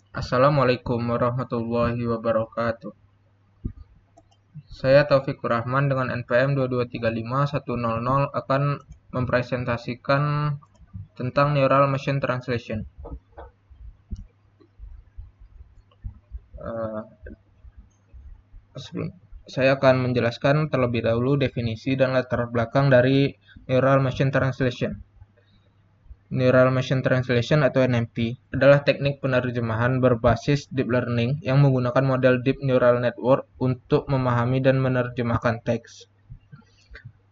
Assalamualaikum warahmatullahi wabarakatuh. Saya Taufikur Rahman dengan NPM 22351000 akan mempresentasikan tentang Neural Machine Translation. Eh, saya akan menjelaskan terlebih dahulu definisi dan latar belakang dari Neural Machine Translation. Neural Machine Translation atau NMT adalah teknik penerjemahan berbasis deep learning yang menggunakan model Deep Neural Network untuk memahami dan menerjemahkan teks.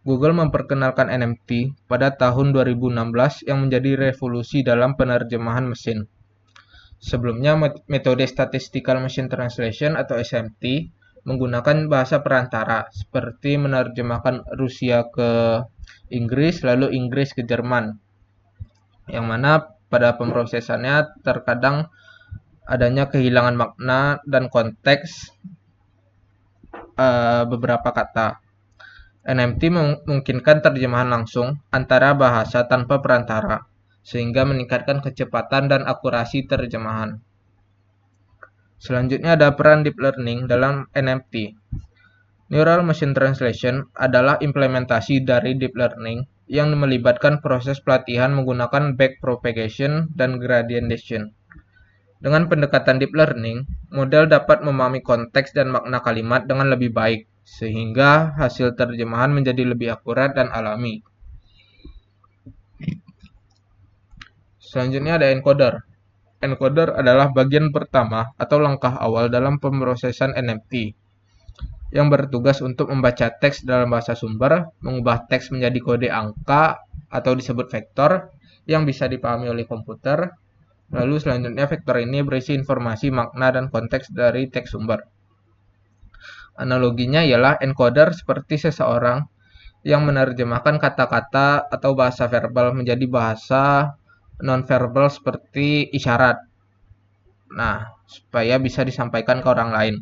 Google memperkenalkan NMT pada tahun 2016 yang menjadi revolusi dalam penerjemahan mesin. Sebelumnya, metode Statistical Machine Translation atau SMT menggunakan bahasa perantara seperti menerjemahkan Rusia ke Inggris lalu Inggris ke Jerman, yang mana pada pemrosesannya terkadang adanya kehilangan makna dan konteks beberapa kata. NMT memungkinkan terjemahan langsung antara bahasa tanpa perantara, sehingga meningkatkan kecepatan dan akurasi terjemahan. Selanjutnya ada peran deep learning dalam NMT. Neural Machine Translation adalah implementasi dari deep learning yang melibatkan proses pelatihan menggunakan backpropagation dan gradient descent. Dengan pendekatan deep learning, model dapat memahami konteks dan makna kalimat dengan lebih baik, sehingga hasil terjemahan menjadi lebih akurat dan alami. Selanjutnya ada encoder. Encoder adalah bagian pertama atau langkah awal dalam pemrosesan NMT, yang bertugas untuk membaca teks dalam bahasa sumber, mengubah teks menjadi kode angka atau disebut vektor yang bisa dipahami oleh komputer. Lalu selanjutnya vektor ini berisi informasi, makna, dan konteks dari teks sumber. Analoginya ialah encoder seperti seseorang yang menerjemahkan kata-kata atau bahasa verbal menjadi bahasa non-verbal seperti isyarat. Nah, supaya bisa disampaikan ke orang lain.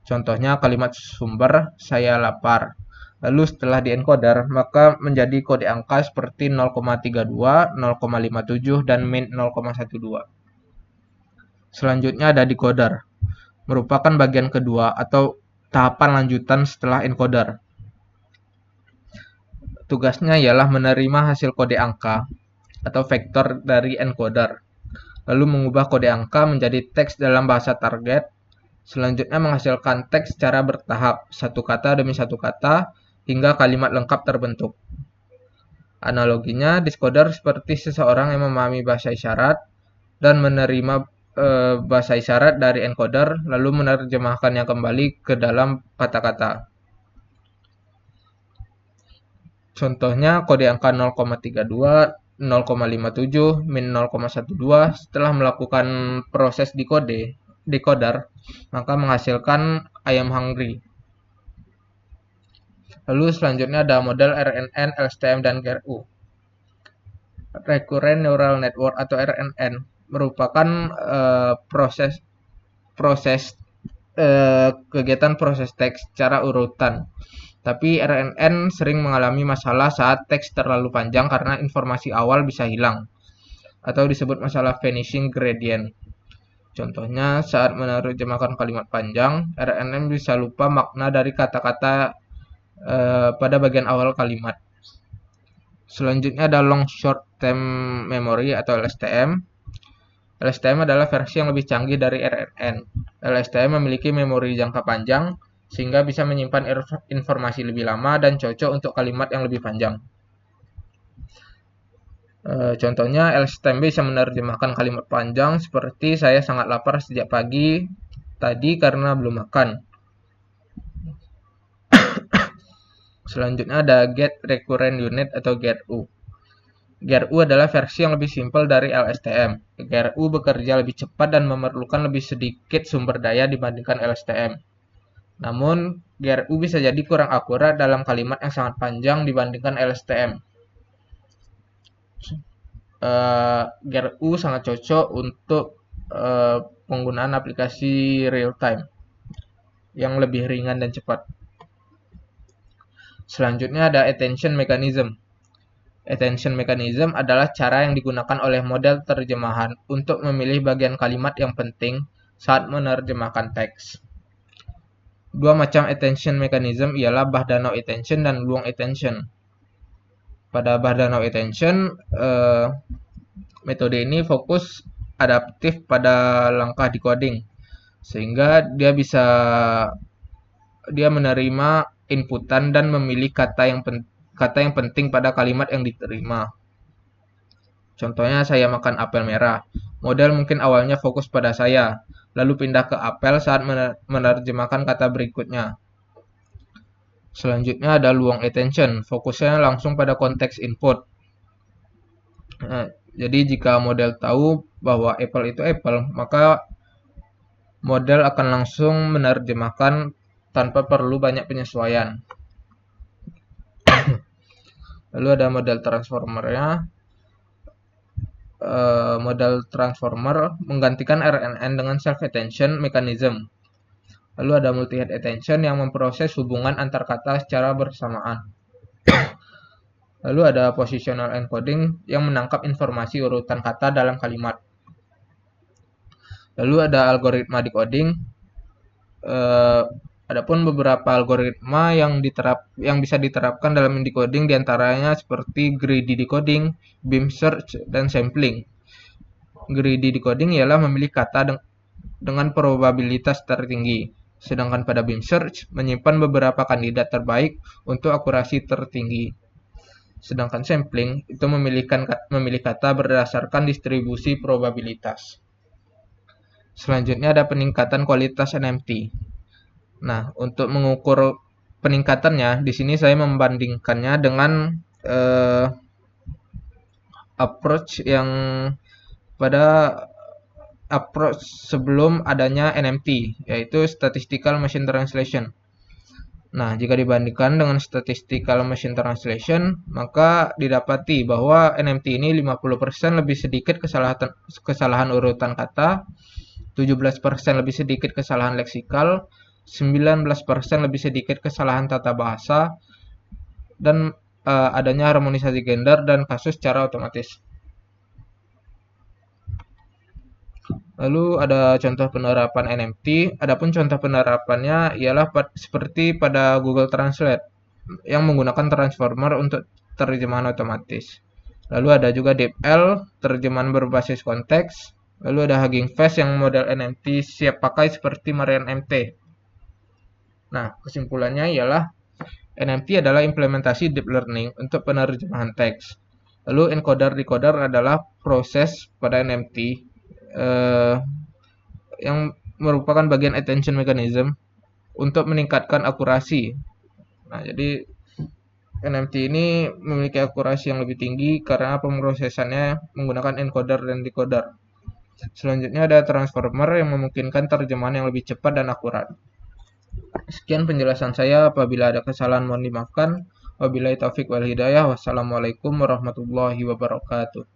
Contohnya kalimat sumber, saya lapar. Lalu setelah diencoder, maka menjadi kode angka seperti 0,32, 0,57, dan min 0,12. Selanjutnya ada decoder, merupakan bagian kedua atau tahapan lanjutan setelah encoder. Tugasnya ialah menerima hasil kode angka atau vektor dari encoder, lalu mengubah kode angka menjadi teks dalam bahasa target. Selanjutnya menghasilkan teks secara bertahap, satu kata demi satu kata, hingga kalimat lengkap terbentuk. Analoginya, decoder seperti seseorang yang memahami bahasa isyarat dan menerima bahasa isyarat dari encoder, lalu menerjemahkannya kembali ke dalam kata-kata. Contohnya kode angka 0,32, 0,57, min 0,12 setelah melakukan proses decoder, maka menghasilkan ayam hungry. Lalu selanjutnya ada model RNN, LSTM, dan GRU. Recurrent Neural Network atau RNN merupakan kegiatan proses teks secara urutan. Tapi RNN sering mengalami masalah saat teks terlalu panjang karena informasi awal bisa hilang, atau disebut masalah vanishing gradient. Contohnya, saat menerjemahkan kalimat panjang, RNN bisa lupa makna dari kata-kata pada bagian awal kalimat. Selanjutnya ada long short term memory atau LSTM. LSTM adalah versi yang lebih canggih dari RNN. LSTM memiliki memori jangka panjang sehingga bisa menyimpan informasi lebih lama dan cocok untuk kalimat yang lebih panjang. Contohnya, LSTM bisa menerjemahkan kalimat panjang seperti saya sangat lapar sejak pagi tadi karena belum makan. Selanjutnya ada Get Recurrent Unit atau GRU. GRU adalah versi yang lebih simpel dari LSTM. GRU bekerja lebih cepat dan memerlukan lebih sedikit sumber daya dibandingkan LSTM. Namun, GRU bisa jadi kurang akurat dalam kalimat yang sangat panjang dibandingkan LSTM. GRU sangat cocok untuk penggunaan aplikasi real time yang lebih ringan dan cepat. Selanjutnya ada attention mechanism. Attention mechanism adalah cara yang digunakan oleh model terjemahan untuk memilih bagian kalimat yang penting saat menerjemahkan teks. Dua macam attention mechanism ialah Bahdanau attention dan Luong attention. Pada Bahdanau attention, metode ini fokus adaptif pada langkah decoding, sehingga dia menerima inputan dan memilih kata yang penting pada kalimat yang diterima. Contohnya, saya makan apel merah. Model mungkin awalnya fokus pada saya, lalu pindah ke apel saat menerjemahkan kata berikutnya. Selanjutnya ada Luong attention, fokusnya langsung pada konteks input. Nah, jadi jika model tahu bahwa apple itu apple, maka model akan langsung menerjemahkan tanpa perlu banyak penyesuaian. Lalu ada model transformernya. Model transformer menggantikan RNN dengan self-attention mechanism. Lalu ada multi-head attention yang memproses hubungan antar kata secara bersamaan. Lalu ada positional encoding yang menangkap informasi urutan kata dalam kalimat. Lalu ada algoritma decoding. Adapun beberapa algoritma yang bisa diterapkan dalam decoding diantaranya seperti greedy decoding, beam search, dan sampling. Greedy decoding ialah memilih kata dengan probabilitas tertinggi, sedangkan pada beam search menyimpan beberapa kandidat terbaik untuk akurasi tertinggi. Sedangkan sampling itu memilih kata berdasarkan distribusi probabilitas. Selanjutnya ada peningkatan kualitas NMT. Nah, untuk mengukur peningkatannya, di sini saya membandingkannya dengan approach sebelum adanya NMT, yaitu Statistical Machine Translation. Nah, jika dibandingkan dengan Statistical Machine Translation, maka didapati bahwa NMT ini 50% lebih sedikit kesalahan urutan kata, 17% lebih sedikit kesalahan leksikal, 19% lebih sedikit kesalahan tata bahasa, dan adanya harmonisasi gender dan kasus secara otomatis. Lalu ada contoh penerapan NMT. Adapun contoh penerapannya ialah seperti pada Google Translate yang menggunakan transformer untuk terjemahan otomatis. Lalu ada juga DeepL, terjemahan berbasis konteks. Lalu ada Hugging Face yang model NMT siap pakai seperti Marian MT. Nah, kesimpulannya ialah NMT adalah implementasi deep learning untuk penerjemahan teks. Lalu encoder-decoder adalah proses pada NMT yang merupakan bagian attention mechanism untuk meningkatkan akurasi. Nah, jadi NMT ini memiliki akurasi yang lebih tinggi karena pemrosesannya menggunakan encoder dan decoder. Selanjutnya ada transformer yang memungkinkan terjemahan yang lebih cepat dan akurat. Sekian penjelasan saya. Apabila ada kesalahan mohon dimaafkan. Wabillahi taufik wal hidayah. Wassalamualaikum warahmatullahi wabarakatuh.